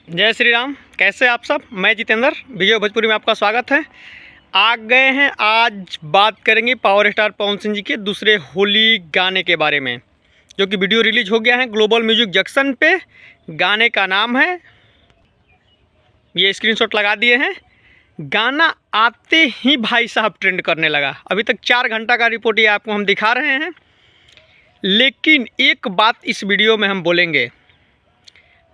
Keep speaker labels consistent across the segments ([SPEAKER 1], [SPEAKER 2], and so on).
[SPEAKER 1] जय श्री राम। कैसे आप सब? मैं जितेंद्र, विजय भोजपुरी में आपका स्वागत है। आ गए हैं, आज बात करेंगे पावर स्टार पवन सिंह जी के दूसरे होली गाने के बारे में, जो कि वीडियो रिलीज हो गया है ग्लोबल म्यूजिक जंक्शन पे। गाने का नाम है, ये स्क्रीनशॉट लगा दिए हैं। गाना आते ही भाई साहब ट्रेंड करने लगा। अभी तक 4 घंटा का रिपोर्ट ये आपको हम दिखा रहे हैं, लेकिन एक बात इस वीडियो में हम बोलेंगे,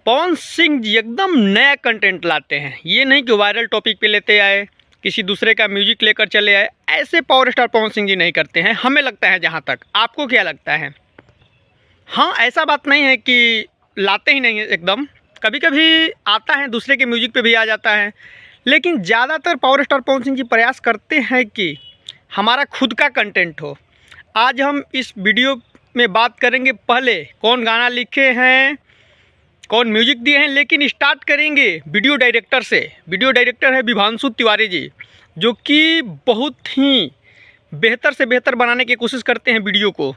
[SPEAKER 1] पवन सिंह जी एकदम नया कंटेंट लाते हैं। ये नहीं कि वायरल टॉपिक पे लेते आए, किसी दूसरे का म्यूजिक लेकर चले आए। ऐसे पावर स्टार पवन सिंह जी नहीं करते हैं, हमें लगता है। जहाँ तक आपको क्या लगता है? हाँ, ऐसा बात नहीं है कि लाते ही नहीं है एकदम, कभी कभी आता है, दूसरे के म्यूजिक पे भी आ जाता है। लेकिन ज़्यादातर पावर स्टार पवन सिंह जी प्रयास करते हैं कि हमारा खुद का कंटेंट हो। आज हम इस वीडियो में बात करेंगे, पहले कौन गाना लिखे हैं, कौन म्यूजिक दिए हैं, लेकिन स्टार्ट करेंगे वीडियो डायरेक्टर से। वीडियो डायरेक्टर है विभांशु तिवारी जी, जो कि बहुत ही बेहतर से बेहतर बनाने की कोशिश करते हैं वीडियो को।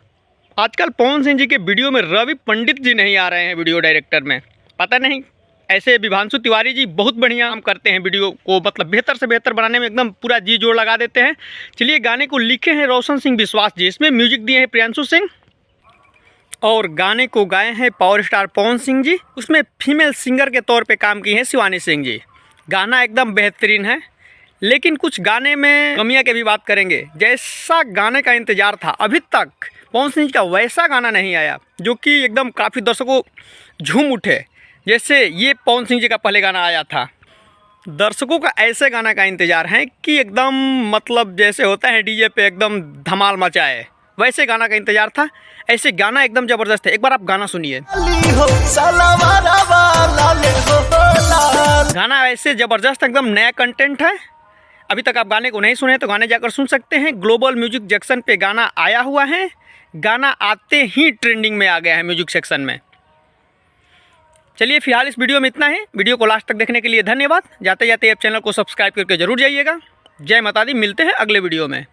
[SPEAKER 1] आजकल पवन सिंह जी के वीडियो में रवि पंडित जी नहीं आ रहे हैं वीडियो डायरेक्टर में, पता नहीं। ऐसे विभांशु तिवारी जी बहुत बढ़िया काम करते हैं वीडियो को, मतलब बेहतर से बेहतर बनाने में एकदम पूरा जी जोर लगा देते हैं। चलिए, गाने को लिखे हैं रोशन सिंह विश्वास जी, इसमें म्यूजिक दिए हैं प्रियांशु सिंह, और गाने को गाए हैं पावर स्टार पवन सिंह जी। उसमें फीमेल सिंगर के तौर पे काम की हैं शिवानी सिंह जी। गाना एकदम बेहतरीन है, लेकिन कुछ गाने में कमियां की भी बात करेंगे। जैसा गाने का इंतज़ार था, अभी तक पवन सिंह जी का वैसा गाना नहीं आया जो कि एकदम काफ़ी दर्शकों झूम उठे। जैसे ये पवन सिंह जी का पहले गाना आया था, दर्शकों का ऐसे गाना का इंतज़ार है कि एकदम, मतलब जैसे होता है डीजे पे एकदम धमाल मचाए, वैसे गाना का इंतजार था। ऐसे गाना एकदम ज़बरदस्त है। एक बार आप गाना सुनिए। गाना ऐसे ज़बरदस्त, एकदम नया कंटेंट है। अभी तक आप गाने को नहीं सुने तो गाने जाकर सुन सकते हैं। ग्लोबल म्यूजिक जंक्शन पे गाना आया हुआ है। गाना आते ही ट्रेंडिंग में आ गया है म्यूजिक सेक्शन में। चलिए, फिलहाल इस वीडियो में इतना ही। वीडियो को लास्ट तक देखने के लिए धन्यवाद। जाते जाते आप चैनल को सब्सक्राइब करके जरूर जाइएगा। जय माता दी, मिलते हैं अगले वीडियो में।